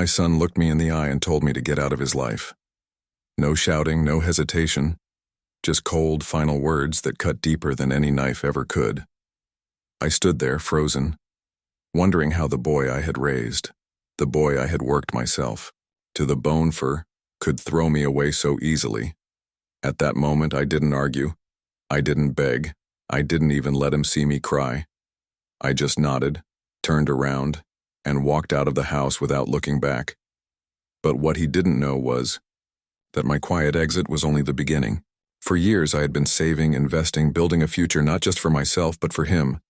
my son looked me in the eye and told me to get out of his life. No shouting, no hesitation, just cold, final words that cut deeper than any knife ever could. I stood there, frozen, wondering how the boy I had raised, the boy I had worked myself to the bone for, could throw me away so easily. At that moment, I didn't argue. I didn't beg. I didn't even let him see me cry. I just nodded, turned around, and walked out of the house without looking back. But what he didn't know was that my quiet exit was only the beginning. For years, I had been saving, investing, building a future not just for myself, but for him.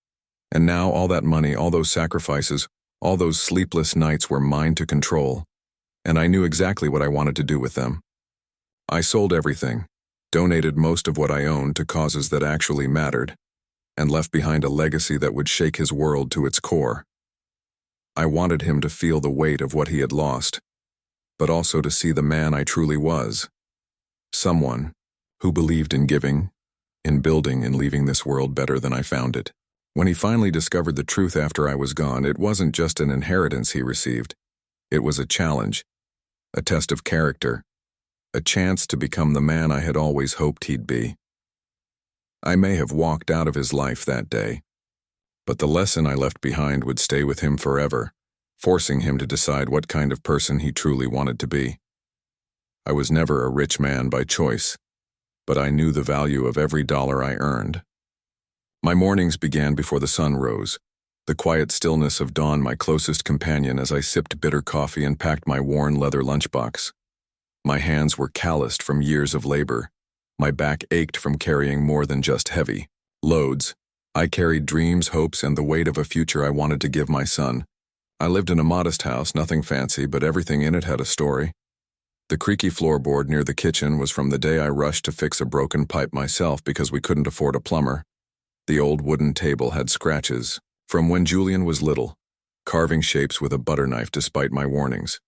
And now all that money, all those sacrifices, all those sleepless nights were mine to control. And I knew exactly what I wanted to do with them. I sold everything, donated most of what I owned to causes that actually mattered, and left behind a legacy that would shake his world to its core. I wanted him to feel the weight of what he had lost, but also to see the man I truly was. Someone who believed in giving, in building, in leaving this world better than I found it. When he finally discovered the truth after I was gone, it wasn't just an inheritance he received. It was a challenge, a test of character, a chance to become the man I had always hoped he'd be. I may have walked out of his life that day, but the lesson I left behind would stay with him forever, forcing him to decide what kind of person he truly wanted to be. I was never a rich man by choice, but I knew the value of every dollar I earned. My mornings began before the sun rose, the quiet stillness of dawn my closest companion as I sipped bitter coffee and packed my worn leather lunchbox. My hands were calloused from years of labor. My back ached from carrying more than just heavy loads. I carried dreams, hopes, and the weight of a future I wanted to give my son. I lived in a modest house, nothing fancy, but everything in it had a story. The creaky floorboard near the kitchen was from the day I rushed to fix a broken pipe myself because we couldn't afford a plumber. The old wooden table had scratches from when Julian was little, carving shapes with a butter knife despite my warnings.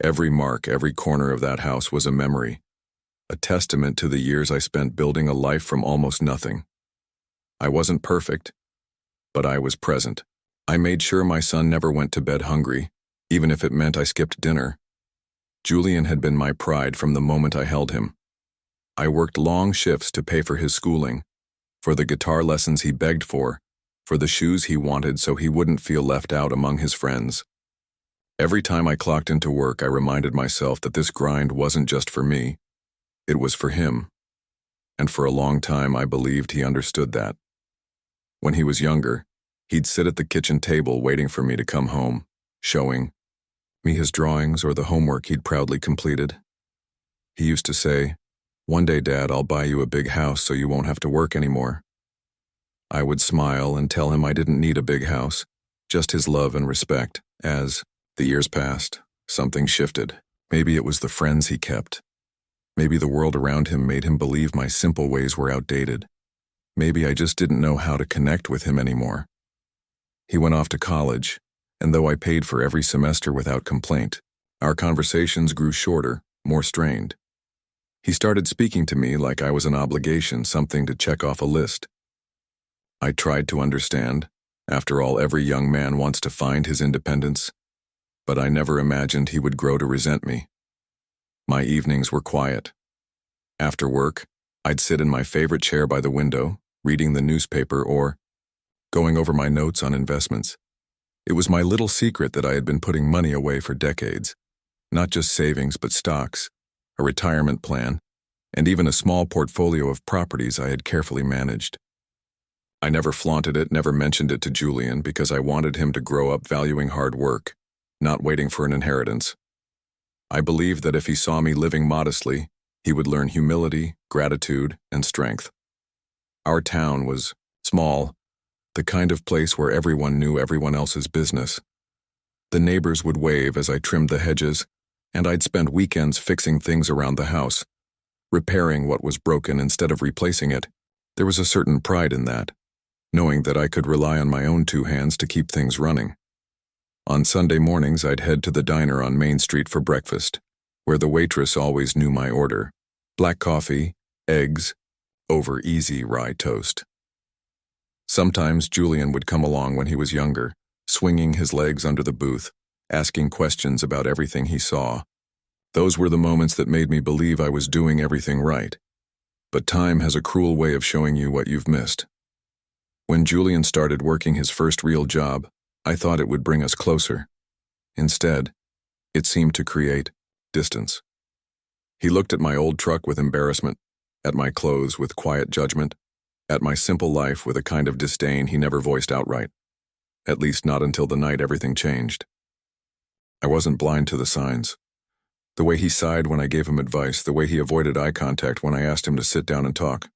Every mark, every corner of that house was a memory, a testament to the years I spent building a life from almost nothing. I wasn't perfect, but I was present. I made sure my son never went to bed hungry, even if it meant I skipped dinner. Julian had been my pride from the moment I held him. I worked long shifts to pay for his schooling, for the guitar lessons he begged for the shoes he wanted so he wouldn't feel left out among his friends. Every time I clocked into work, I reminded myself that this grind wasn't just for me, it was for him. And for a long time, I believed he understood that. When he was younger, he'd sit at the kitchen table waiting for me to come home, showing me his drawings or the homework he'd proudly completed. He used to say, "One day, Dad, I'll buy you a big house so you won't have to work anymore." I would smile and tell him I didn't need a big house, just his love and respect. As the years passed, something shifted. Maybe it was the friends he kept. Maybe the world around him made him believe my simple ways were outdated. Maybe I just didn't know how to connect with him anymore. He went off to college, and though I paid for every semester without complaint, our conversations grew shorter, more strained. He started speaking to me like I was an obligation, something to check off a list. I tried to understand. After all, every young man wants to find his independence, but I never imagined he would grow to resent me. My evenings were quiet. After work, I'd sit in my favorite chair by the window, reading the newspaper or going over my notes on investments. It was my little secret that I had been putting money away for decades. Not just savings, but stocks, a retirement plan, and even a small portfolio of properties I had carefully managed. I never flaunted it, never mentioned it to Julian because I wanted him to grow up valuing hard work, not waiting for an inheritance. I believed that if he saw me living modestly, he would learn humility, gratitude, and strength. Our town was small, the kind of place where everyone knew everyone else's business. The neighbors would wave as I trimmed the hedges, and I'd spend weekends fixing things around the house, repairing what was broken instead of replacing it. There was a certain pride in that, knowing that I could rely on my own two hands to keep things running. On Sunday mornings, I'd head to the diner on Main Street for breakfast, where the waitress always knew my order: black coffee, eggs, over easy rye toast. Sometimes Julian would come along when he was younger, swinging his legs under the booth, asking questions about everything he saw. Those were the moments that made me believe I was doing everything right. But time has a cruel way of showing you what you've missed. When Julian started working his first real job, I thought it would bring us closer. Instead, it seemed to create distance. He looked at my old truck with embarrassment, at my clothes with quiet judgment, at my simple life with a kind of disdain he never voiced outright. At least not until the night everything changed. I wasn't blind to the signs. The way he sighed when I gave him advice, the way he avoided eye contact when I asked him to sit down and talk.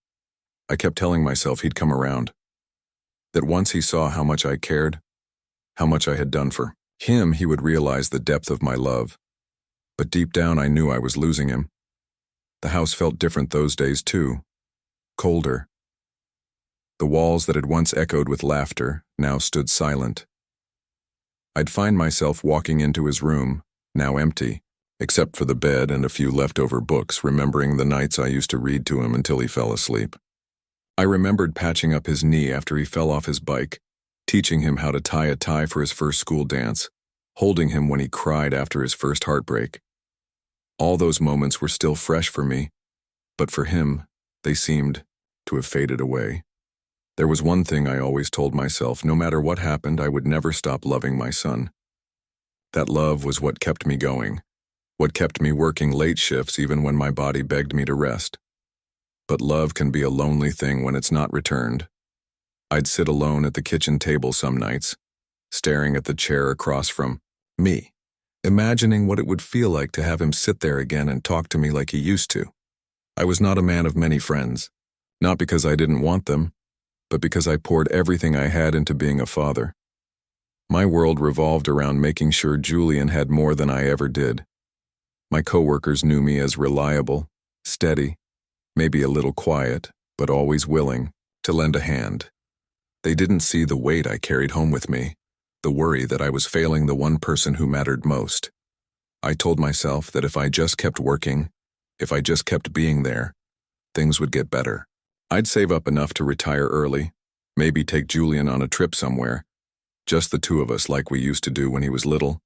I kept telling myself he'd come around. That once he saw how much I cared, how much I had done for him, he would realize the depth of my love. But deep down I knew I was losing him. The house felt different those days too. Colder. The walls that had once echoed with laughter now stood silent. I'd find myself walking into his room, now empty, except for the bed and a few leftover books, remembering the nights I used to read to him until he fell asleep. I remembered patching up his knee after he fell off his bike, teaching him how to tie a tie for his first school dance, holding him when he cried after his first heartbreak. All those moments were still fresh for me, but for him, they seemed to have faded away. There was one thing I always told myself: no matter what happened, I would never stop loving my son. That love was what kept me going, what kept me working late shifts even when my body begged me to rest. But love can be a lonely thing when it's not returned. I'd sit alone at the kitchen table some nights, staring at the chair across from me, imagining what it would feel like to have him sit there again and talk to me like he used to. I was not a man of many friends, not because I didn't want them, but because I poured everything I had into being a father. My world revolved around making sure Julian had more than I ever did. My coworkers knew me as reliable, steady, maybe a little quiet, but always willing to lend a hand. They didn't see the weight I carried home with me, the worry that I was failing the one person who mattered most. I told myself that if I just kept working, if I just kept being there, things would get better. I'd save up enough to retire early, maybe take Julian on a trip somewhere, just the two of us like we used to do when he was little.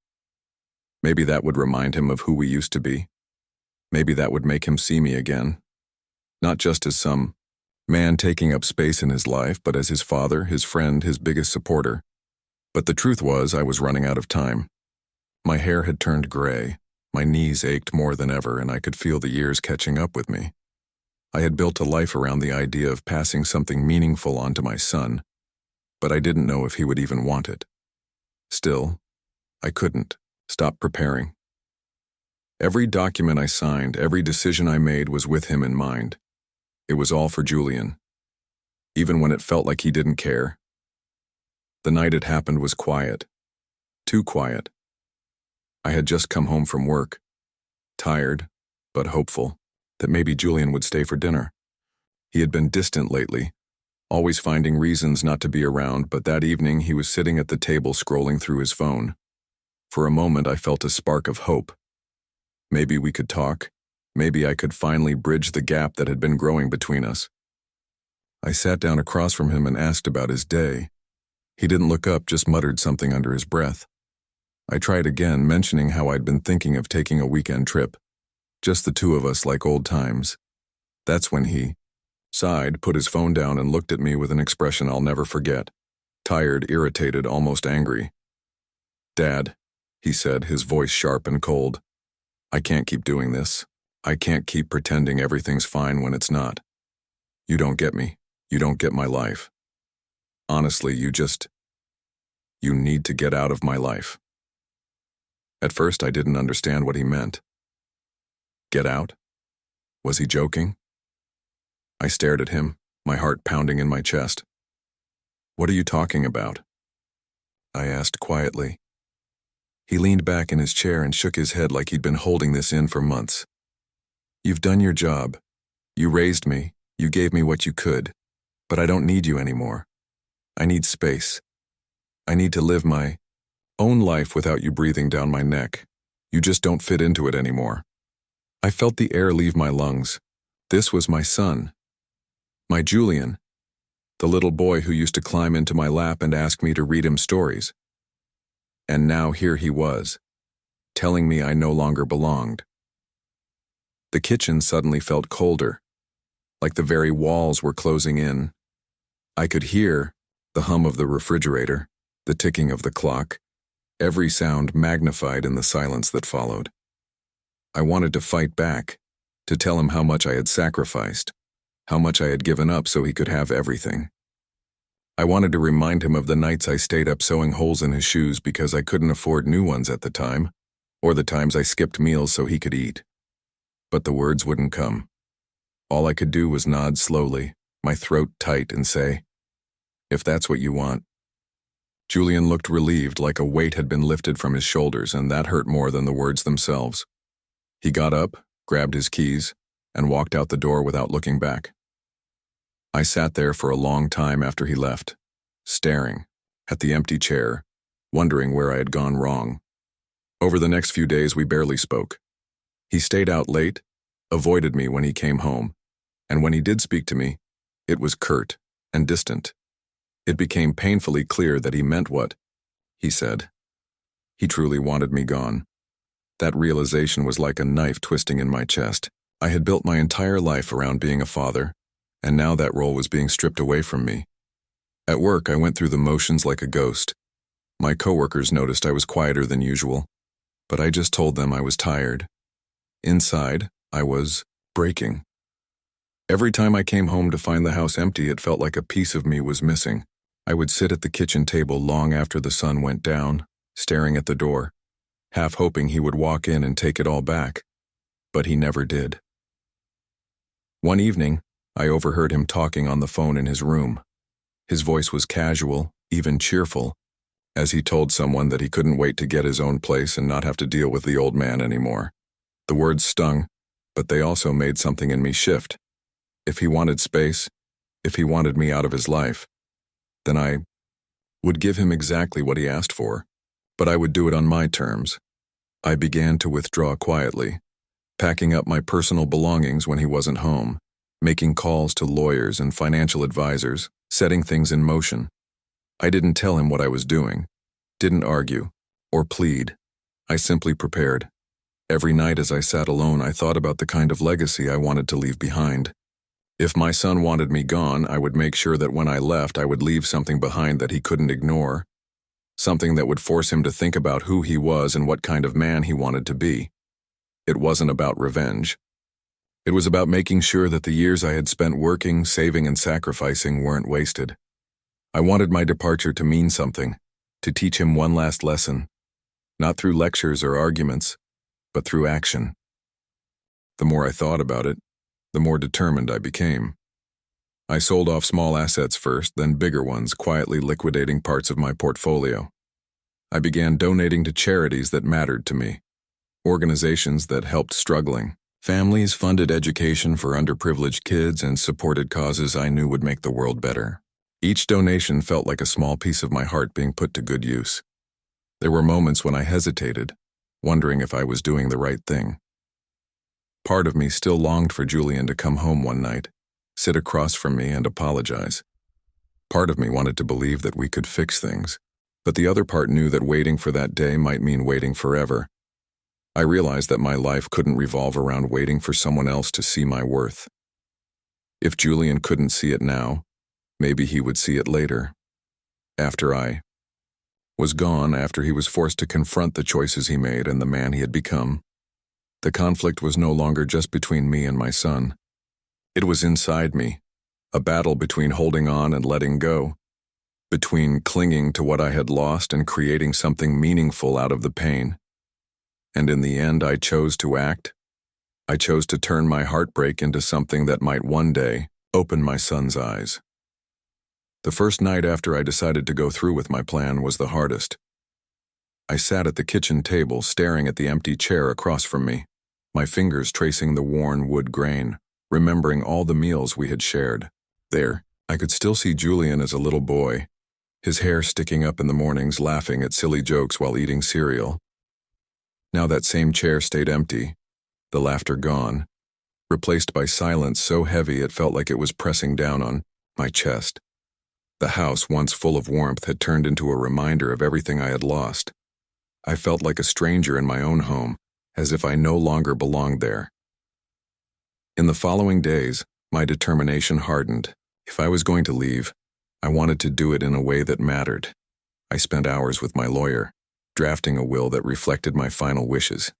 Maybe that would remind him of who we used to be. Maybe that would make him see me again. Not just as some man taking up space in his life, but as his father, his friend, his biggest supporter. But the truth was, I was running out of time. My hair had turned gray, my knees ached more than ever, and I could feel the years catching up with me. I had built a life around the idea of passing something meaningful on to my son, but I didn't know if he would even want it. Still, I couldn't stop preparing. Every document I signed, every decision I made was with him in mind. It was all for Julian, even when it felt like he didn't care. The night it happened was quiet, too quiet. I had just come home from work, tired, but hopeful that maybe Julian would stay for dinner. He had been distant lately, always finding reasons not to be around, but that evening he was sitting at the table scrolling through his phone. For a moment I felt a spark of hope. Maybe we could talk. Maybe I could finally bridge the gap that had been growing between us. I sat down across from him and asked about his day. He didn't look up, just muttered something under his breath. I tried again, mentioning how I'd been thinking of taking a weekend trip. Just the two of us like old times. That's when he sighed, put his phone down, and looked at me with an expression I'll never forget. Tired, irritated, almost angry. "Dad," he said, his voice sharp and cold. "I can't keep doing this. I can't keep pretending everything's fine when it's not. You don't get me. You don't get my life. Honestly, you need to get out of my life." At first, I didn't understand what he meant. Get out? Was he joking? I stared at him, my heart pounding in my chest. "What are you talking about?" I asked quietly. He leaned back in his chair and shook his head like he'd been holding this in for months. "You've done your job. You raised me. You gave me what you could. But I don't need you anymore. I need space. I need to live my own life without you breathing down my neck. You just don't fit into it anymore." I felt the air leave my lungs. This was my son. My Julian. The little boy who used to climb into my lap and ask me to read him stories. And now here he was, telling me I no longer belonged. The kitchen suddenly felt colder, like the very walls were closing in. I could hear the hum of the refrigerator, the ticking of the clock, every sound magnified in the silence that followed. I wanted to fight back, to tell him how much I had sacrificed, how much I had given up so he could have everything. I wanted to remind him of the nights I stayed up sewing holes in his shoes because I couldn't afford new ones at the time, or the times I skipped meals so he could eat. But the words wouldn't come. All I could do was nod slowly, my throat tight, and say, "If that's what you want." Julian looked relieved, like a weight had been lifted from his shoulders, and that hurt more than the words themselves. He got up, grabbed his keys, and walked out the door without looking back. I sat there for a long time after he left, staring at the empty chair, wondering where I had gone wrong. Over the next few days, we barely spoke. He stayed out late, avoided me when he came home, and when he did speak to me, it was curt and distant. It became painfully clear that he meant what he said. He truly wanted me gone. That realization was like a knife twisting in my chest. I had built my entire life around being a father, and now that role was being stripped away from me. At work, I went through the motions like a ghost. My coworkers noticed I was quieter than usual, but I just told them I was tired. Inside, I was breaking. Every time I came home to find the house empty, it felt like a piece of me was missing. I would sit at the kitchen table long after the sun went down, staring at the door, half hoping he would walk in and take it all back. But he never did. One evening, I overheard him talking on the phone in his room. His voice was casual, even cheerful, as he told someone that he couldn't wait to get his own place and not have to deal with the old man anymore. The words stung, but they also made something in me shift. If he wanted space, if he wanted me out of his life, then I would give him exactly what he asked for, but I would do it on my terms. I began to withdraw quietly, packing up my personal belongings when he wasn't home, making calls to lawyers and financial advisors, setting things in motion. I didn't tell him what I was doing, didn't argue, or plead. I simply prepared. Every night as I sat alone, I thought about the kind of legacy I wanted to leave behind. If my son wanted me gone, I would make sure that when I left, I would leave something behind that he couldn't ignore, something that would force him to think about who he was and what kind of man he wanted to be. It wasn't about revenge. It was about making sure that the years I had spent working, saving, and sacrificing weren't wasted. I wanted my departure to mean something, to teach him one last lesson, not through lectures or arguments, but through action. The more I thought about it, the more determined I became. I sold off small assets first, then bigger ones, quietly liquidating parts of my portfolio. I began donating to charities that mattered to me, organizations that helped struggling, families, funded education for underprivileged kids, and supported causes I knew would make the world better. Each donation felt like a small piece of my heart being put to good use. There were moments when I hesitated, wondering if I was doing the right thing. Part of me still longed for Julian to come home one night, sit across from me, and apologize. Part of me wanted to believe that we could fix things, but the other part knew that waiting for that day might mean waiting forever. I realized that my life couldn't revolve around waiting for someone else to see my worth. If Julian couldn't see it now, maybe he would see it later, after I was gone, after he was forced to confront the choices he made and the man he had become. The conflict was no longer just between me and my son. It was inside me, a battle between holding on and letting go, between clinging to what I had lost and creating something meaningful out of the pain. And in the end, I chose to act. I chose to turn my heartbreak into something that might one day open my son's eyes. The first night after I decided to go through with my plan was the hardest. I sat at the kitchen table staring at the empty chair across from me, my fingers tracing the worn wood grain, remembering all the meals we had shared. There, I could still see Julian as a little boy, his hair sticking up in the mornings, laughing at silly jokes while eating cereal. Now that same chair stayed empty, the laughter gone, replaced by silence so heavy it felt like it was pressing down on my chest. The house, once full of warmth, had turned into a reminder of everything I had lost. I felt like a stranger in my own home, as if I no longer belonged there. In the following days, my determination hardened. If I was going to leave, I wanted to do it in a way that mattered. I spent hours with my lawyer, drafting a will that reflected my final wishes.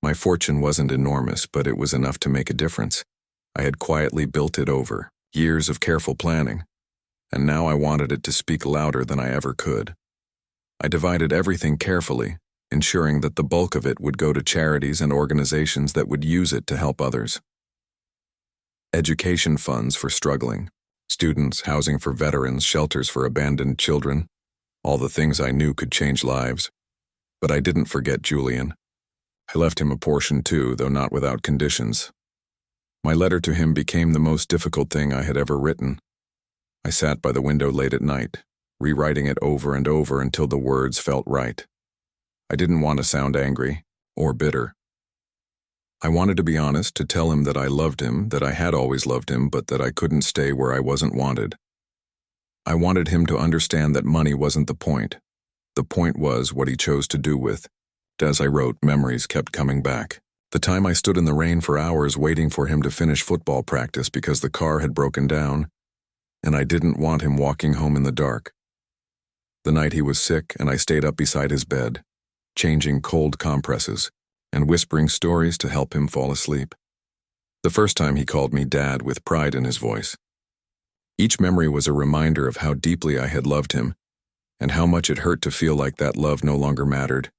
My fortune wasn't enormous, but it was enough to make a difference. I had quietly built it over years of careful planning, and now I wanted it to speak louder than I ever could. I divided everything carefully, ensuring that the bulk of it would go to charities and organizations that would use it to help others. Education funds for struggling, students, housing for veterans, shelters for abandoned children, all the things I knew could change lives. But I didn't forget Julian. I left him a portion too, though not without conditions. My letter to him became the most difficult thing I had ever written. I sat by the window late at night, rewriting it over and over until the words felt right. I didn't want to sound angry or bitter. I wanted to be honest, to tell him that I loved him, that I had always loved him, but that I couldn't stay where I wasn't wanted. I wanted him to understand that money wasn't the point. The point was what he chose to do with. As I wrote, memories kept coming back. The time I stood in the rain for hours waiting for him to finish football practice because the car had broken down, and I didn't want him walking home in the dark. The night he was sick and I stayed up beside his bed, changing cold compresses and whispering stories to help him fall asleep. The first time he called me Dad with pride in his voice. Each memory was a reminder of how deeply I had loved him and how much it hurt to feel like that love no longer mattered.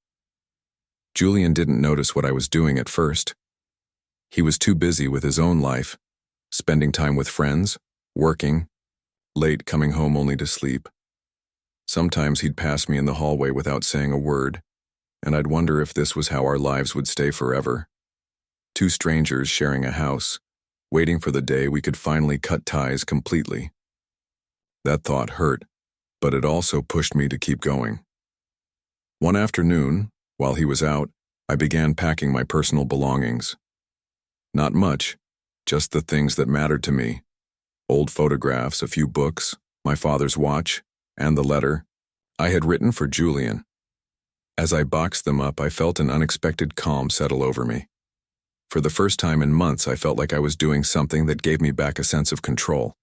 Julian didn't notice what I was doing at first. He was too busy with his own life, spending time with friends, working, late coming home only to sleep. Sometimes he'd pass me in the hallway without saying a word, and I'd wonder if this was how our lives would stay forever. Two strangers sharing a house, waiting for the day we could finally cut ties completely. That thought hurt, but it also pushed me to keep going. One afternoon, while he was out, I began packing my personal belongings. Not much, just the things that mattered to me. Old photographs, a few books, my father's watch, and the letter I had written for Julian. As I boxed them up, I felt an unexpected calm settle over me. For the first time in months, I felt like I was doing something that gave me back a sense of control.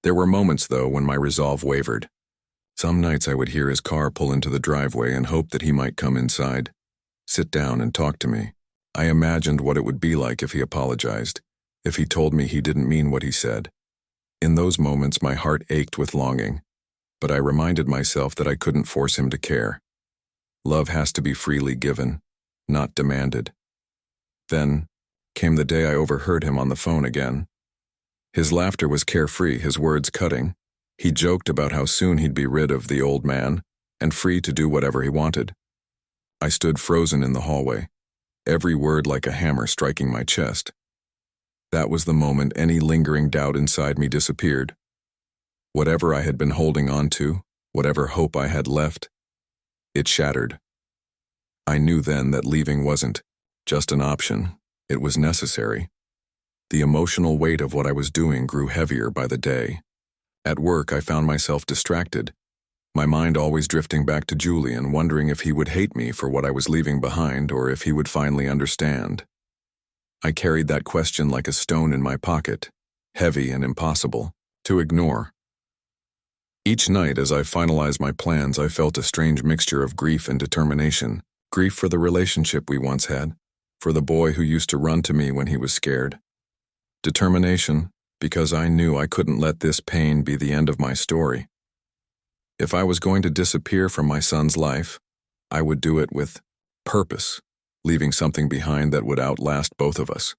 There were moments, though, when my resolve wavered. Some nights I would hear his car pull into the driveway and hope that he might come inside, sit down and talk to me. I imagined what it would be like if he apologized, if he told me he didn't mean what he said. In those moments, my heart ached with longing, but I reminded myself that I couldn't force him to care. Love has to be freely given, not demanded. Then came the day I overheard him on the phone again. His laughter was carefree, his words cutting. He joked about how soon he'd be rid of the old man and free to do whatever he wanted. I stood frozen in the hallway, every word like a hammer striking my chest. That was the moment any lingering doubt inside me disappeared. Whatever I had been holding on to, whatever hope I had left, it shattered. I knew then that leaving wasn't just an option, it was necessary. The emotional weight of what I was doing grew heavier by the day. At work, I found myself distracted, my mind always drifting back to Julian, wondering if he would hate me for what I was leaving behind or if he would finally understand. I carried that question like a stone in my pocket, heavy and impossible to ignore. Each night as I finalized my plans, I felt a strange mixture of grief and determination. Grief for the relationship we once had, for the boy who used to run to me when he was scared. Determination, because I knew I couldn't let this pain be the end of my story. If I was going to disappear from my son's life, I would do it with purpose, leaving something behind that would outlast both of us.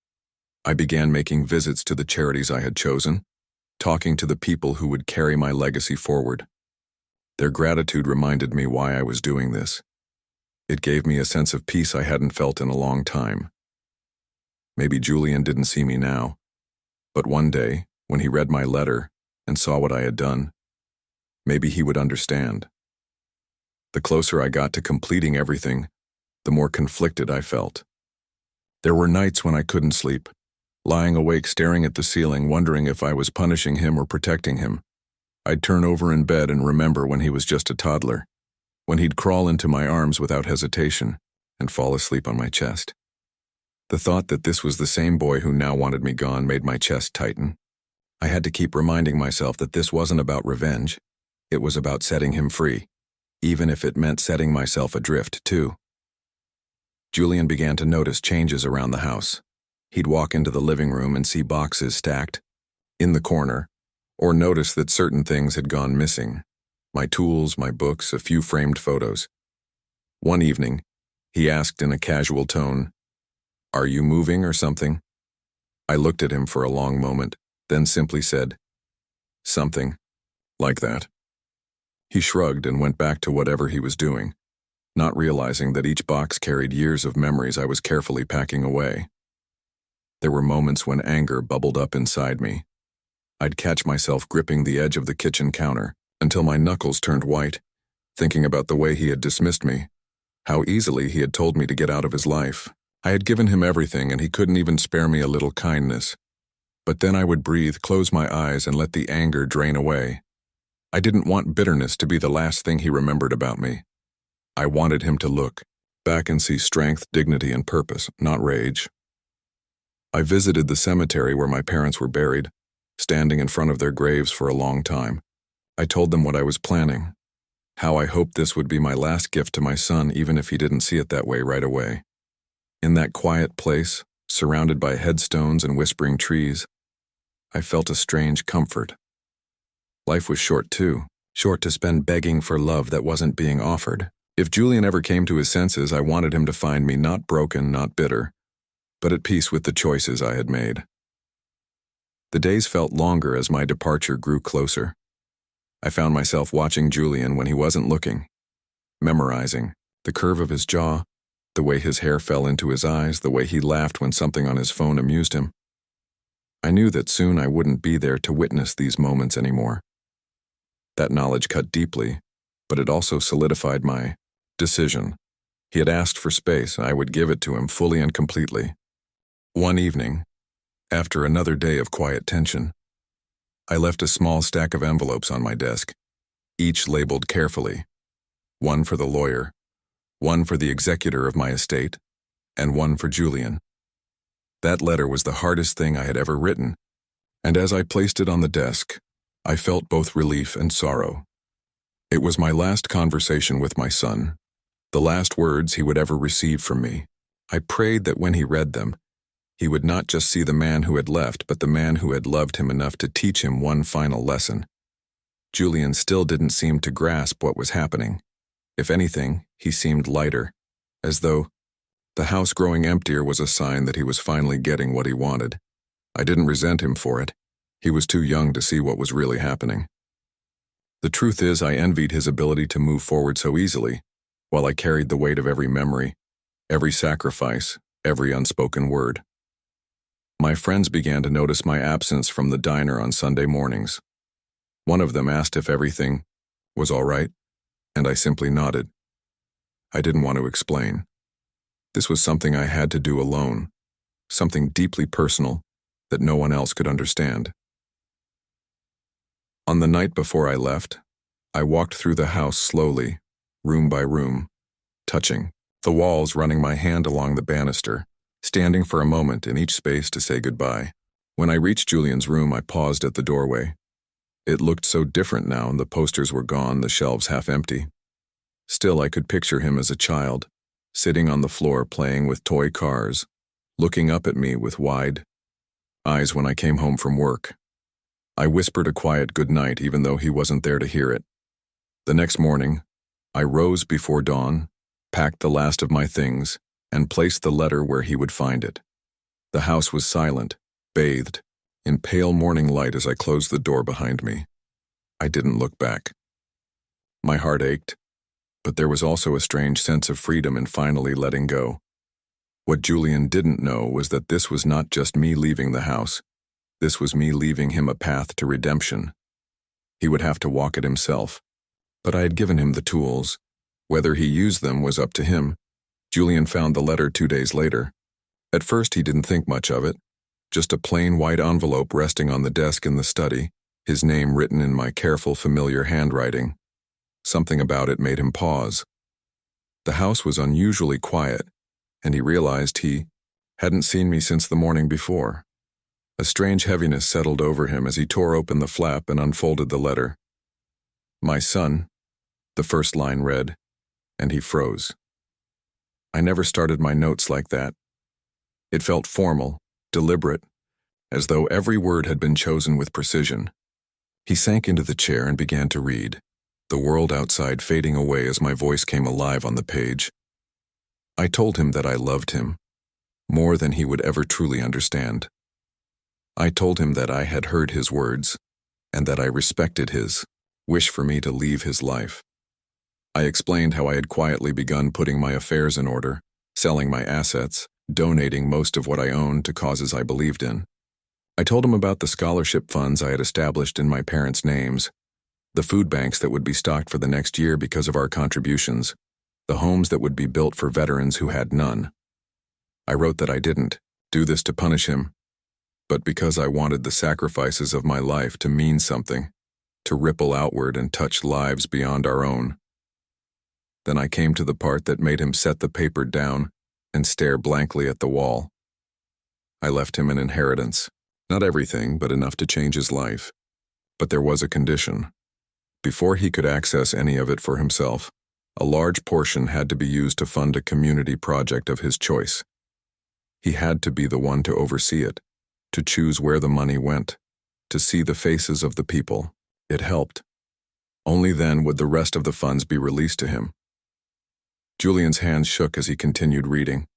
I began making visits to the charities I had chosen, talking to the people who would carry my legacy forward. Their gratitude reminded me why I was doing this. It gave me a sense of peace I hadn't felt in a long time. Maybe Julian didn't see me now, but one day, when he read my letter and saw what I had done, maybe he would understand. The closer I got to completing everything, the more conflicted I felt. There were nights when I couldn't sleep, lying awake staring at the ceiling, wondering if I was punishing him or protecting him. I'd turn over in bed and remember when he was just a toddler, when he'd crawl into my arms without hesitation and fall asleep on my chest. The thought that this was the same boy who now wanted me gone made my chest tighten. I had to keep reminding myself that this wasn't about revenge. It was about setting him free, even if it meant setting myself adrift, too. Julian began to notice changes around the house. He'd walk into the living room and see boxes stacked in the corner, or notice that certain things had gone missing. My tools, my books, a few framed photos. One evening, he asked in a casual tone, "Are you moving or something?" I looked at him for a long moment, then simply said, "Something like that." He shrugged and went back to whatever he was doing, not realizing that each box carried years of memories I was carefully packing away. There were moments when anger bubbled up inside me. I'd catch myself gripping the edge of the kitchen counter until my knuckles turned white, thinking about the way he had dismissed me, how easily he had told me to get out of his life. I had given him everything and he couldn't even spare me a little kindness. But then I would breathe, close my eyes, and let the anger drain away. I didn't want bitterness to be the last thing he remembered about me. I wanted him to look back and see strength, dignity, and purpose, not rage. I visited the cemetery where my parents were buried, standing in front of their graves for a long time. I told them what I was planning, how I hoped this would be my last gift to my son, even if he didn't see it that way right away. In that quiet place, surrounded by headstones and whispering trees, I felt a strange comfort. Life was short too, short to spend begging for love that wasn't being offered. If Julian ever came to his senses, I wanted him to find me not broken, not bitter, but at peace with the choices I had made. The days felt longer as my departure grew closer. I found myself watching Julian when he wasn't looking, memorizing the curve of his jaw, the way his hair fell into his eyes, the way he laughed when something on his phone amused him. I knew that soon I wouldn't be there to witness these moments anymore. That knowledge cut deeply, but it also solidified my decision. He had asked for space, and I would give it to him fully and completely. One evening, after another day of quiet tension, I left a small stack of envelopes on my desk, each labeled carefully. One for the lawyer, one for the executor of my estate, and one for Julian. That letter was the hardest thing I had ever written, and as I placed it on the desk, I felt both relief and sorrow. It was my last conversation with my son, the last words he would ever receive from me. I prayed that when he read them, he would not just see the man who had left, but the man who had loved him enough to teach him one final lesson. Julian still didn't seem to grasp what was happening. If anything, he seemed lighter, as though the house growing emptier was a sign that he was finally getting what he wanted. I didn't resent him for it. He was too young to see what was really happening. The truth is, I envied his ability to move forward so easily, while I carried the weight of every memory, every sacrifice, every unspoken word. My friends began to notice my absence from the diner on Sunday mornings. One of them asked if everything was all right, and I simply nodded. I didn't want to explain. This was something I had to do alone, something deeply personal that no one else could understand. On the night before I left, I walked through the house slowly, room by room, touching the walls, running my hand along the banister, standing for a moment in each space to say goodbye. When I reached Julian's room, I paused at the doorway. It looked so different now, and the posters were gone, the shelves half empty. Still, I could picture him as a child, sitting on the floor playing with toy cars, looking up at me with wide eyes when I came home from work. I whispered a quiet goodnight even though he wasn't there to hear it. The next morning, I rose before dawn, packed the last of my things, and placed the letter where he would find it. The house was silent, bathed in pale morning light as I closed the door behind me. I didn't look back. My heart ached, but there was also a strange sense of freedom in finally letting go. What Julian didn't know was that this was not just me leaving the house. This was me leaving him a path to redemption. He would have to walk it himself, but I had given him the tools. Whether he used them was up to him. Julian found the letter 2 days later. At first he didn't think much of it, just a plain white envelope resting on the desk in the study, his name written in my careful, familiar handwriting. Something about it made him pause. The house was unusually quiet, and he realized he hadn't seen me since the morning before. A strange heaviness settled over him as he tore open the flap and unfolded the letter. "My son," the first line read, and he froze. I never started my notes like that. It felt formal, deliberate, as though every word had been chosen with precision. He sank into the chair and began to read, the world outside fading away as my voice came alive on the page. I told him that I loved him, more than he would ever truly understand. I told him that I had heard his words, and that I respected his wish for me to leave his life. I explained how I had quietly begun putting my affairs in order, selling my assets, donating most of what I owned to causes I believed in. I told him about the scholarship funds I had established in my parents' names, the food banks that would be stocked for the next year because of our contributions, the homes that would be built for veterans who had none. I wrote that I didn't do this to punish him, but because I wanted the sacrifices of my life to mean something, to ripple outward and touch lives beyond our own. Then I came to the part that made him set the paper down and stare blankly at the wall. I left him an inheritance, not everything, but enough to change his life. But there was a condition. Before he could access any of it for himself, a large portion had to be used to fund a community project of his choice. He had to be the one to oversee it, to choose where the money went, to see the faces of the people. It helped. Only then would the rest of the funds be released to him. Julian's hands shook as he continued reading.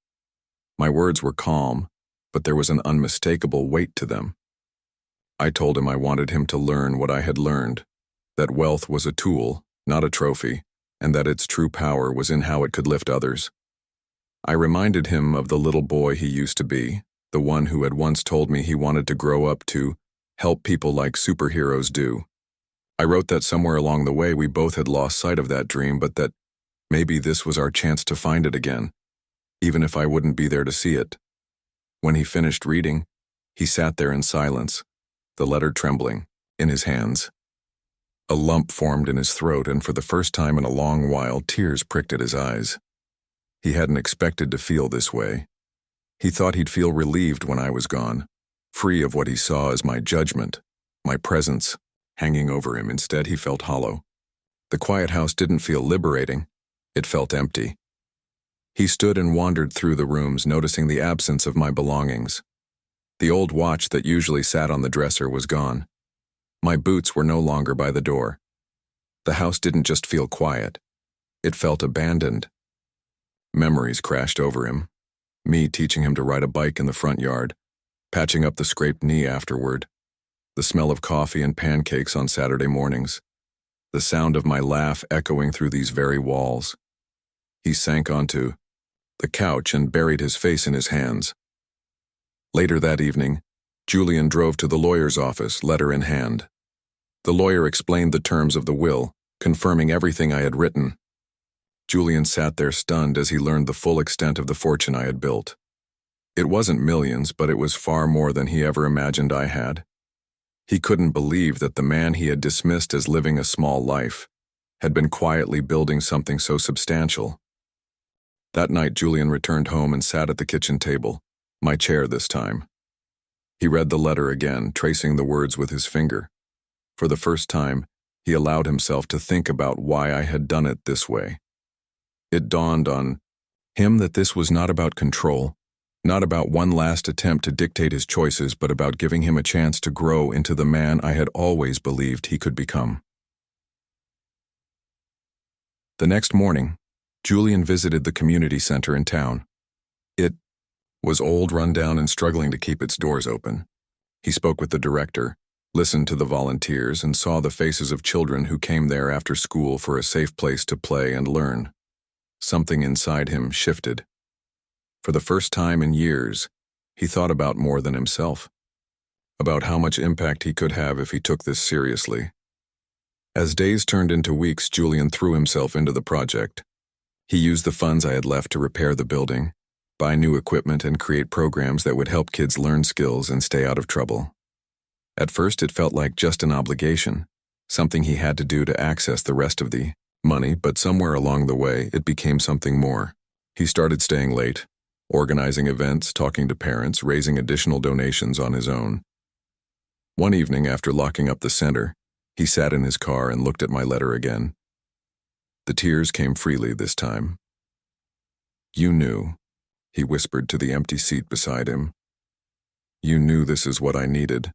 My words were calm, but there was an unmistakable weight to them. I told him I wanted him to learn what I had learned, that wealth was a tool, not a trophy, and that its true power was in how it could lift others. I reminded him of the little boy he used to be, the one who had once told me he wanted to grow up to help people like superheroes do. I wrote that somewhere along the way we both had lost sight of that dream, but that maybe this was our chance to find it again, even if I wouldn't be there to see it. When he finished reading, he sat there in silence, the letter trembling in his hands. A lump formed in his throat, and for the first time in a long while, tears pricked at his eyes. He hadn't expected to feel this way. He thought he'd feel relieved when I was gone, free of what he saw as my judgment, my presence, hanging over him. Instead, he felt hollow. The quiet house didn't feel liberating. It felt empty. He stood and wandered through the rooms, noticing the absence of my belongings. The old watch that usually sat on the dresser was gone. My boots were no longer by the door. The house didn't just feel quiet. It felt abandoned. Memories crashed over him. Me teaching him to ride a bike in the front yard, patching up the scraped knee afterward, the smell of coffee and pancakes on Saturday mornings, the sound of my laugh echoing through these very walls. He sank onto the couch and buried his face in his hands. Later that evening, Julian drove to the lawyer's office, letter in hand. The lawyer explained the terms of the will, confirming everything I had written. Julian sat there stunned as he learned the full extent of the fortune I had built. It wasn't millions, but it was far more than he ever imagined I had. He couldn't believe that the man he had dismissed as living a small life had been quietly building something so substantial. That night, Julian returned home and sat at the kitchen table, my chair this time. He read the letter again, tracing the words with his finger. For the first time, he allowed himself to think about why I had done it this way. It dawned on him that this was not about control, not about one last attempt to dictate his choices, but about giving him a chance to grow into the man I had always believed he could become. The next morning, Julian visited the community center in town. It was old, rundown, and struggling to keep its doors open. He spoke with the director, listened to the volunteers, and saw the faces of children who came there after school for a safe place to play and learn. Something inside him shifted. For the first time in years, he thought about more than himself, about how much impact he could have if he took this seriously. As days turned into weeks, Julian threw himself into the project. He used the funds I had left to repair the building, buy new equipment, and create programs that would help kids learn skills and stay out of trouble. At first, it felt like just an obligation, something he had to do to access the rest of the money, but somewhere along the way, it became something more. He started staying late, organizing events, talking to parents, raising additional donations on his own. One evening, after locking up the center, he sat in his car and looked at my letter again. The tears came freely this time. "You knew," he whispered to the empty seat beside him. "You knew this is what I needed."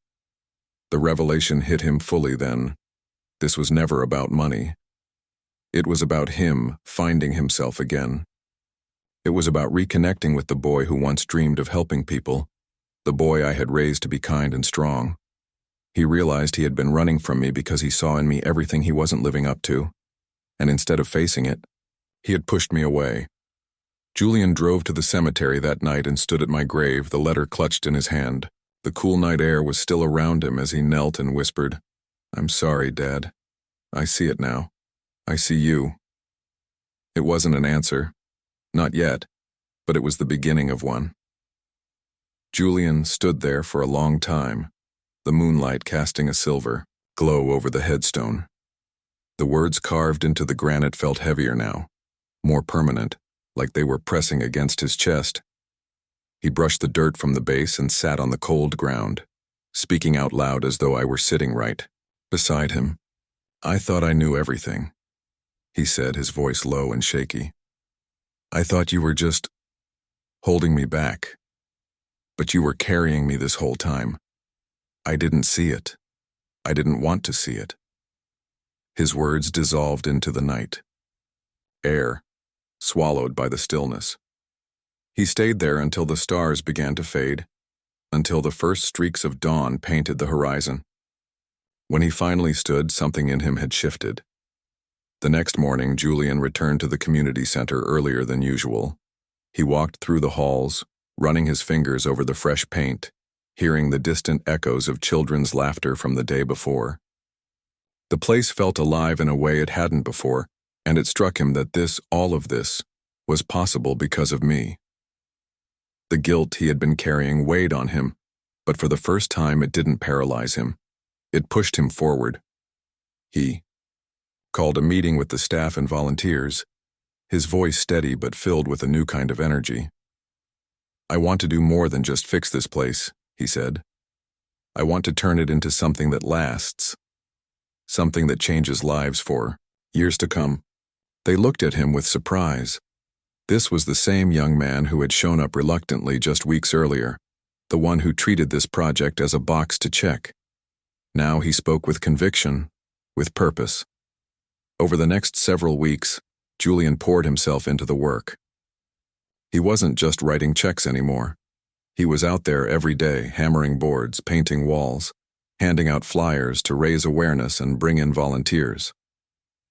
The revelation hit him fully then. This was never about money. It was about him finding himself again. It was about reconnecting with the boy who once dreamed of helping people, the boy I had raised to be kind and strong. He realized he had been running from me because he saw in me everything he wasn't living up to, and instead of facing it, he had pushed me away. Julian drove to the cemetery that night and stood at my grave, the letter clutched in his hand. The cool night air was still around him as he knelt and whispered, "I'm sorry, Dad. I see it now. I see you." It wasn't an answer. Not yet, but it was the beginning of one. Julian stood there for a long time, the moonlight casting a silver glow over the headstone. The words carved into the granite felt heavier now, more permanent, like they were pressing against his chest. He brushed the dirt from the base and sat on the cold ground, speaking out loud as though I were sitting right beside him. "I thought I knew everything," he said, his voice low and shaky. "I thought you were just holding me back. But you were carrying me this whole time. I didn't see it. I didn't want to see it." His words dissolved into the night. Air, swallowed by the stillness. He stayed there until the stars began to fade, until the first streaks of dawn painted the horizon. When he finally stood, something in him had shifted. The next morning, Julian returned to the community center earlier than usual. He walked through the halls, running his fingers over the fresh paint, hearing the distant echoes of children's laughter from the day before. The place felt alive in a way it hadn't before, and it struck him that all of this, was possible because of me. The guilt he had been carrying weighed on him, but for the first time it didn't paralyze him. It pushed him forward. He called a meeting with the staff and volunteers, his voice steady but filled with a new kind of energy. "I want to do more than just fix this place," he said. "I want to turn it into something that lasts, something that changes lives for years to come." They looked at him with surprise. This was the same young man who had shown up reluctantly just weeks earlier, the one who treated this project as a box to check. Now he spoke with conviction, with purpose. Over the next several weeks, Julian poured himself into the work. He wasn't just writing checks anymore. He was out there every day, hammering boards, painting walls, handing out flyers to raise awareness and bring in volunteers.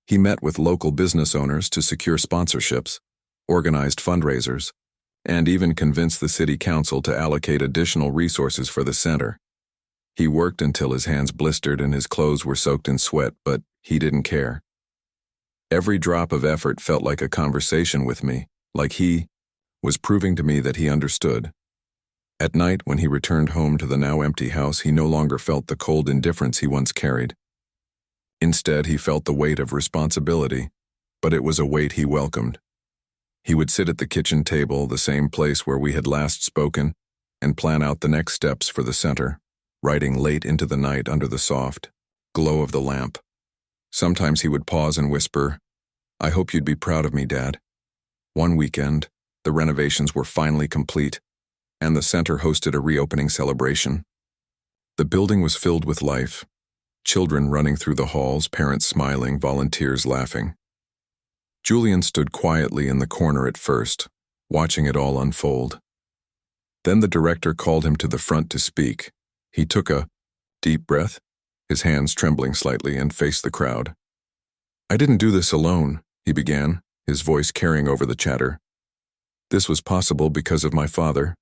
He met with local business owners to secure sponsorships, organized fundraisers, and even convinced the city council to allocate additional resources for the center. He worked until his hands blistered and his clothes were soaked in sweat, but he didn't care. Every drop of effort felt like a conversation with me, like he was proving to me that he understood. At night, when he returned home to the now empty house, he no longer felt the cold indifference he once carried. Instead, he felt the weight of responsibility, but it was a weight he welcomed. He would sit at the kitchen table, the same place where we had last spoken, and plan out the next steps for the center, writing late into the night under the soft glow of the lamp. Sometimes he would pause and whisper, "I hope you'd be proud of me, Dad." One weekend, the renovations were finally complete, and the center hosted a reopening celebration. The building was filled with life, children running through the halls, parents smiling, volunteers laughing. Julian stood quietly in the corner at first, watching it all unfold. Then the director called him to the front to speak. He took a deep breath, his hands trembling slightly, and faced the crowd. "I didn't do this alone," he began, his voice carrying over the chatter. "This was possible because of my father,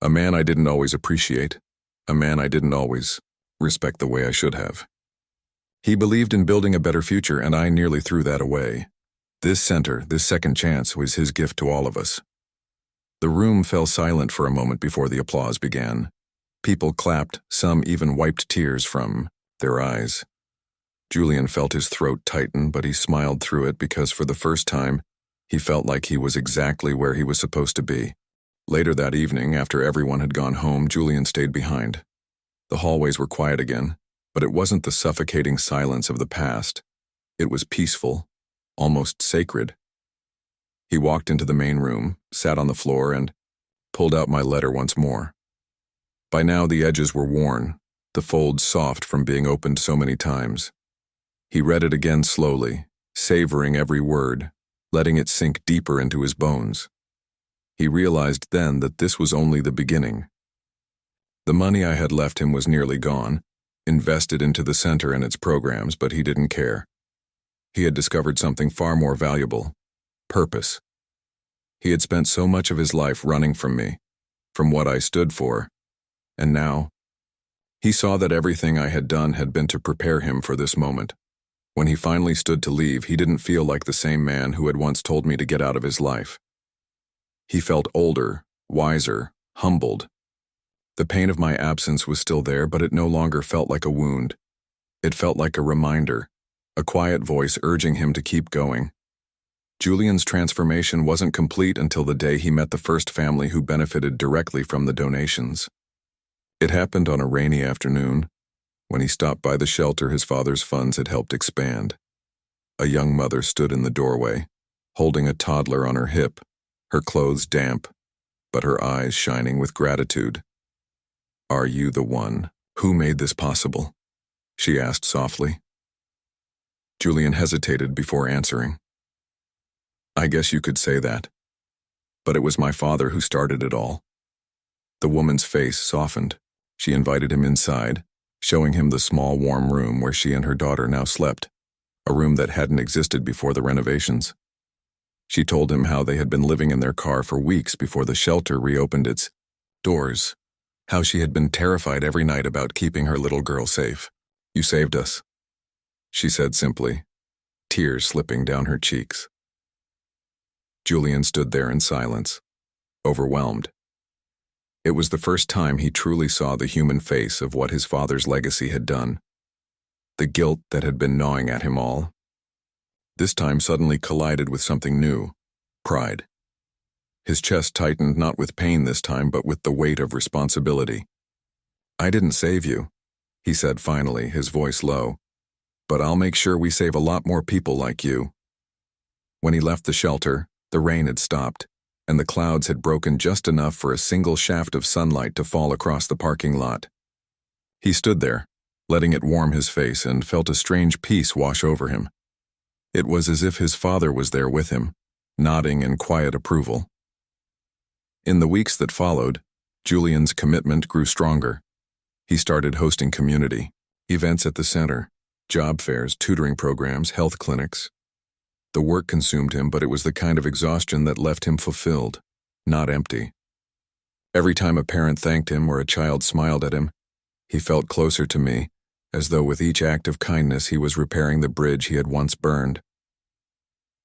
a man I didn't always appreciate, a man I didn't always respect the way I should have. He believed in building a better future, and I nearly threw that away. This center, this second chance, was his gift to all of us." The room fell silent for a moment before the applause began. People clapped, some even wiped tears from their eyes. Julian felt his throat tighten, but he smiled through it because for the first time, he felt like he was exactly where he was supposed to be. Later that evening, after everyone had gone home, Julian stayed behind. The hallways were quiet again, but it wasn't the suffocating silence of the past. It was peaceful, almost sacred. He walked into the main room, sat on the floor, and pulled out my letter once more. By now the edges were worn, the folds soft from being opened so many times. He read it again slowly, savoring every word, letting it sink deeper into his bones. He realized then that this was only the beginning. The money I had left him was nearly gone, invested into the center and its programs, but he didn't care. He had discovered something far more valuable: purpose. He had spent so much of his life running from me, from what I stood for, and now he saw that everything I had done had been to prepare him for this moment. When he finally stood to leave, he didn't feel like the same man who had once told me to get out of his life. He felt older, wiser, humbled. The pain of my absence was still there, but it no longer felt like a wound. It felt like a reminder, a quiet voice urging him to keep going. Julian's transformation wasn't complete until the day he met the first family who benefited directly from the donations. It happened on a rainy afternoon, when he stopped by the shelter his father's funds had helped expand. A young mother stood in the doorway, holding a toddler on her hip, her clothes damp, but her eyes shining with gratitude. "Are you the one who made this possible?" she asked softly. Julian hesitated before answering. "I guess you could say that. But it was my father who started it all." The woman's face softened. She invited him inside, showing him the small warm room where she and her daughter now slept, a room that hadn't existed before the renovations. She told him how they had been living in their car for weeks before the shelter reopened its doors, how she had been terrified every night about keeping her little girl safe. "You saved us," she said simply, tears slipping down her cheeks. Julian stood there in silence, overwhelmed. It was the first time he truly saw the human face of what his father's legacy had done. The guilt that had been gnawing at him all, this time suddenly collided with something new: pride. His chest tightened not with pain this time, but with the weight of responsibility. "I didn't save you," he said finally, his voice low, "but I'll make sure we save a lot more people like you." When he left the shelter, the rain had stopped, and the clouds had broken just enough for a single shaft of sunlight to fall across the parking lot. He stood there, letting it warm his face, and felt a strange peace wash over him. It was as if his father was there with him, nodding in quiet approval. In the weeks that followed, Julian's commitment grew stronger. He started hosting community events at the center, job fairs, tutoring programs, health clinics. The work consumed him, but it was the kind of exhaustion that left him fulfilled, not empty. Every time a parent thanked him or a child smiled at him, he felt closer to me, as though with each act of kindness he was repairing the bridge he had once burned.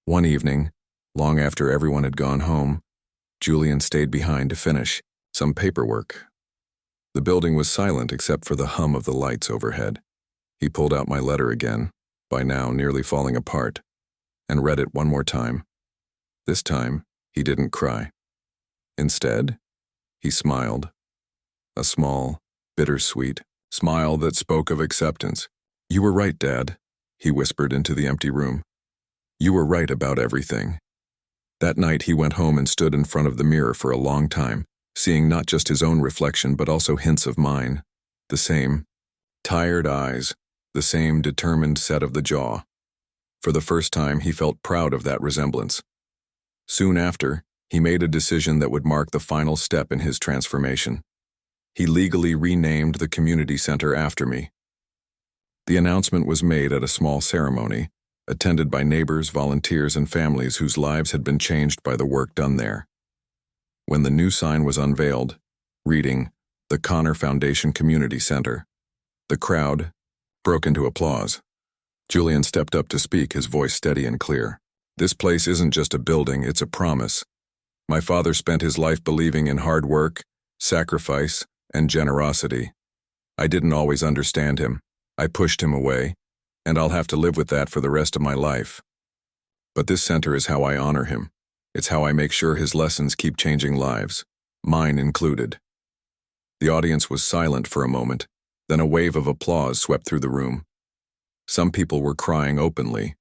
One evening, long after everyone had gone home, Julian stayed behind to finish some paperwork. The building was silent except for the hum of the lights overhead. He pulled out my letter again, by now nearly falling apart, and read it one more time. This time, he didn't cry. Instead, he smiled. A small, bittersweet smile that spoke of acceptance. "You were right, Dad," he whispered into the empty room. "You were right about everything." That night he went home and stood in front of the mirror for a long time, seeing not just his own reflection but also hints of mine. The same tired eyes, the same determined set of the jaw. For the first time he felt proud of that resemblance. Soon after, he made a decision that would mark the final step in his transformation. He legally renamed the community center after me. The announcement was made at a small ceremony, attended by neighbors, volunteers, and families whose lives had been changed by the work done there. When the new sign was unveiled, reading, "The Connor Foundation Community Center," the crowd broke into applause. Julian stepped up to speak, his voice steady and clear. "This place isn't just a building, it's a promise. My father spent his life believing in hard work, sacrifice, and generosity. I didn't always understand him. I pushed him away. and I'll have to live with that for the rest of my life. But this center is how I honor him. It's how I make sure his lessons keep changing lives, mine included." The audience was silent for a moment, then a wave of applause swept through the room. Some people were crying openly.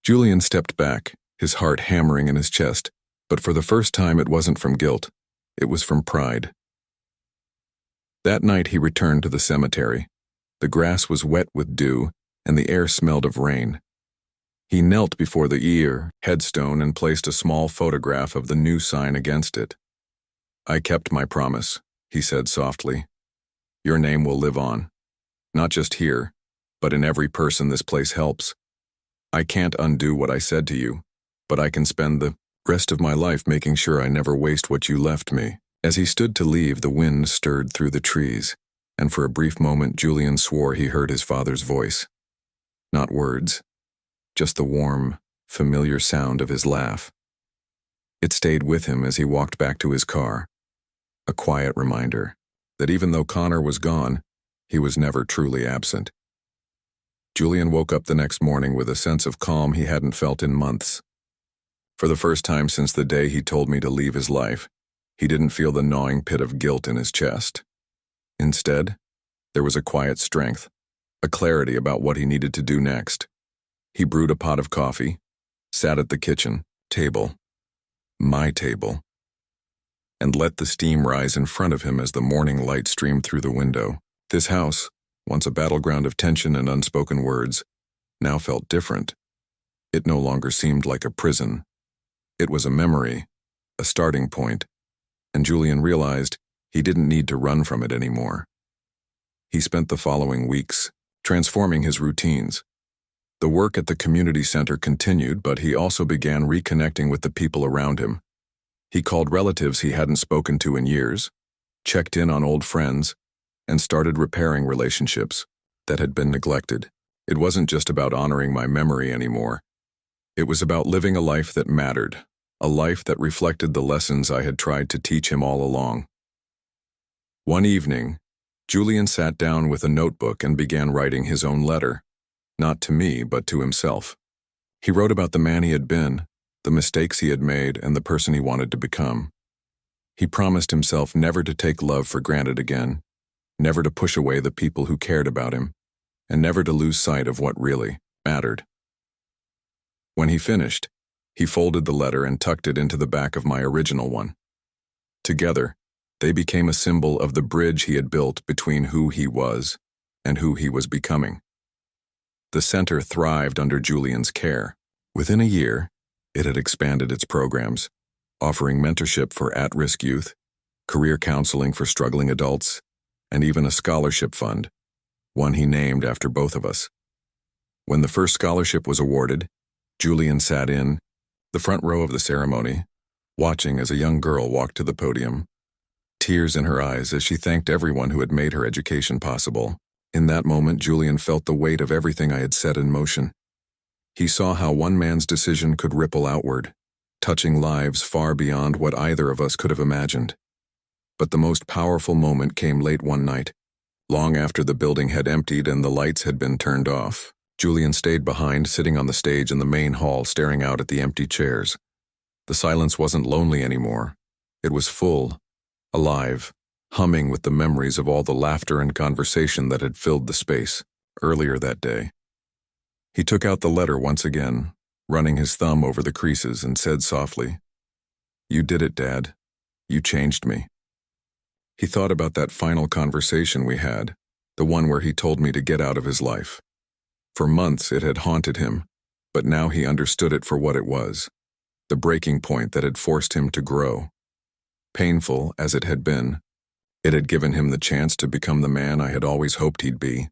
Julian stepped back, his heart hammering in his chest, but for the first time it wasn't from guilt, it was from pride. That night he returned to the cemetery. The grass was wet with dew, and the air smelled of rain. He knelt before the headstone and placed a small photograph of the new sign against it. "I kept my promise," he said softly. "Your name will live on. Not just here, but in every person this place helps. I can't undo what I said to you, but I can spend the rest of my life making sure I never waste what you left me." As he stood to leave, the wind stirred through the trees, and for a brief moment Julian swore he heard his father's voice. Not words, just the warm, familiar sound of his laugh. It stayed with him as he walked back to his car, a quiet reminder that even though Connor was gone, he was never truly absent. Julian woke up the next morning with a sense of calm he hadn't felt in months. For the first time since the day he told me to leave his life, he didn't feel the gnawing pit of guilt in his chest. Instead, there was a quiet strength, a clarity about what he needed to do next. He brewed a pot of coffee, sat at the kitchen table, my table, and let the steam rise in front of him as the morning light streamed through the window. This house, once a battleground of tension and unspoken words, now felt different. It no longer seemed like a prison. It was a memory, a starting point, and Julian realized he didn't need to run from it anymore. He spent the following weeks transforming his routines. The work at the community center continued, but he also began reconnecting with the people around him. He called relatives he hadn't spoken to in years, checked in on old friends, and started repairing relationships that had been neglected. It wasn't just about honoring my memory anymore. It was about living a life that mattered, a life that reflected the lessons I had tried to teach him all along. One evening, Julian sat down with a notebook and began writing his own letter, not to me, but to himself. He wrote about the man he had been, the mistakes he had made, and the person he wanted to become. He promised himself never to take love for granted again, never to push away the people who cared about him, and never to lose sight of what really mattered. When he finished, he folded the letter and tucked it into the back of my original one. Together, they became a symbol of the bridge he had built between who he was and who he was becoming. The center thrived under Julian's care. Within a year, it had expanded its programs, offering mentorship for at-risk youth, career counseling for struggling adults, and even a scholarship fund, one he named after both of us. When the first scholarship was awarded, Julian sat in the front row of the ceremony, watching as a young girl walked to the podium, tears in her eyes as she thanked everyone who had made her education possible. In that moment, Julian felt the weight of everything I had set in motion. He saw how one man's decision could ripple outward, touching lives far beyond what either of us could have imagined. But the most powerful moment came late one night, long after the building had emptied and the lights had been turned off. Julian stayed behind, sitting on the stage in the main hall, staring out at the empty chairs. The silence wasn't lonely anymore. It was full, alive, humming with the memories of all the laughter and conversation that had filled the space earlier that day. He took out the letter once again, running his thumb over the creases, and said softly, "You did it, Dad. You changed me." He thought about that final conversation we had, the one where he told me to get out of his life. For months it had haunted him, but now he understood it for what it was, the breaking point that had forced him to grow. Painful as it had been, it had given him the chance to become the man I had always hoped he'd be.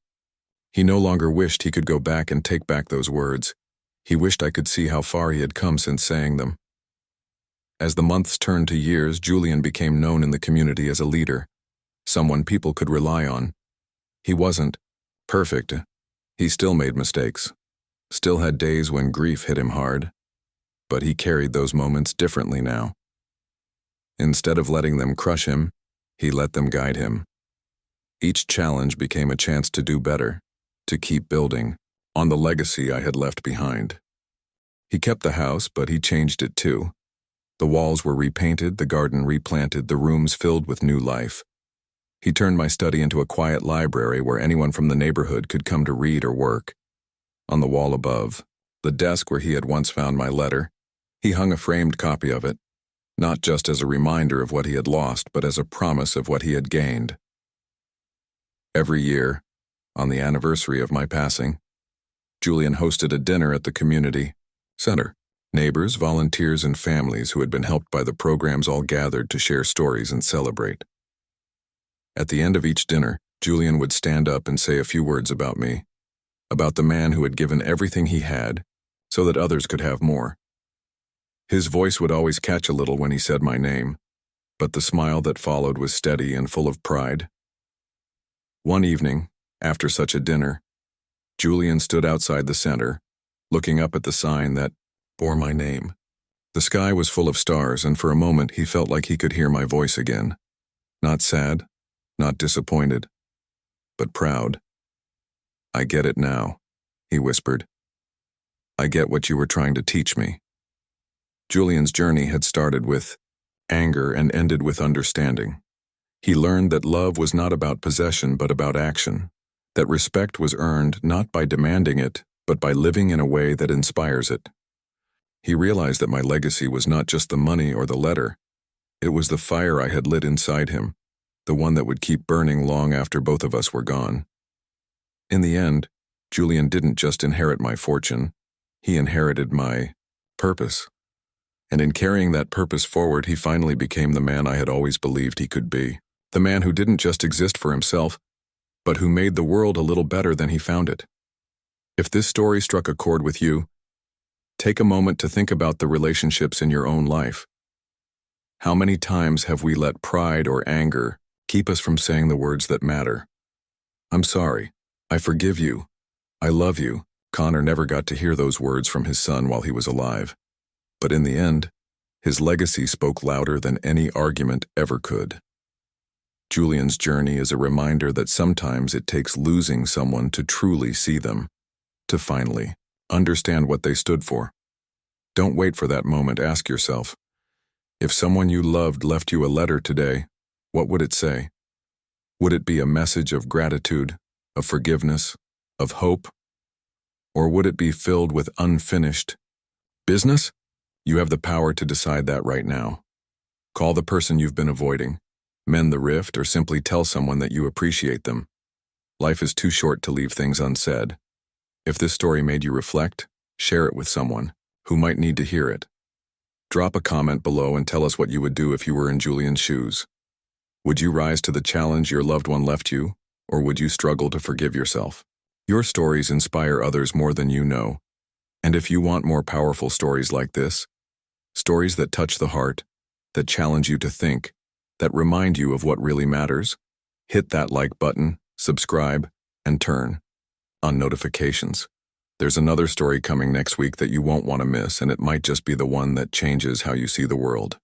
He no longer wished he could go back and take back those words. He wished I could see how far he had come since saying them. As the months turned to years, Julian became known in the community as a leader, someone people could rely on. He wasn't perfect. He still made mistakes, still had days when grief hit him hard, but he carried those moments differently now. Instead of letting them crush him, he let them guide him. Each challenge became a chance to do better, to keep building. on the legacy I had left behind. He kept the house, but he changed it too. The walls were repainted, the garden replanted, the rooms filled with new life. He turned my study into a quiet library where anyone from the neighborhood could come to read or work. On the wall above, the desk where he had once found my letter, he hung a framed copy of it, not just as a reminder of what he had lost, but as a promise of what he had gained. Every year, on the anniversary of my passing, Julian hosted a dinner at the community center. Neighbors, volunteers, and families who had been helped by the programs all gathered to share stories and celebrate. At the end of each dinner, Julian would stand up and say a few words about me, about the man who had given everything he had so that others could have more. His voice would always catch a little when he said my name, but the smile that followed was steady and full of pride. One evening, after such a dinner, Julian stood outside the center, looking up at the sign that bore my name. The sky was full of stars, and for a moment he felt like he could hear my voice again. Not sad, not disappointed, but proud. "I get it now," he whispered. "I get what you were trying to teach me." Julian's journey had started with anger and ended with understanding. He learned that love was not about possession but about action, that respect was earned not by demanding it, but by living in a way that inspires it. He realized that my legacy was not just the money or the letter. It was the fire I had lit inside him, the one that would keep burning long after both of us were gone. In the end, Julian didn't just inherit my fortune, he inherited my purpose. And in carrying that purpose forward, he finally became the man I had always believed he could be. The man who didn't just exist for himself, but who made the world a little better than he found it. If this story struck a chord with you, take a moment to think about the relationships in your own life. How many times have we let pride or anger keep us from saying the words that matter? "I'm sorry. I forgive you. I love you." Connor never got to hear those words from his son while he was alive. But in the end, his legacy spoke louder than any argument ever could. Julian's journey is a reminder that sometimes it takes losing someone to truly see them, to finally understand what they stood for. Don't wait for that moment. Ask yourself, if someone you loved left you a letter today, what would it say? Would it be a message of gratitude, of forgiveness, of hope? Or would it be filled with unfinished business? You have the power to decide that right now. Call the person you've been avoiding, mend the rift, or simply tell someone that you appreciate them. Life is too short to leave things unsaid. If this story made you reflect, share it with someone who might need to hear it. Drop a comment below and tell us what you would do if you were in Julian's shoes. Would you rise to the challenge your loved one left you, or would you struggle to forgive yourself? Your stories inspire others more than you know. And if you want more powerful stories like this, stories that touch the heart, that challenge you to think, that remind you of what really matters, hit that like button, subscribe, and turn on notifications. There's another story coming next week that you won't want to miss, and it might just be the one that changes how you see the world.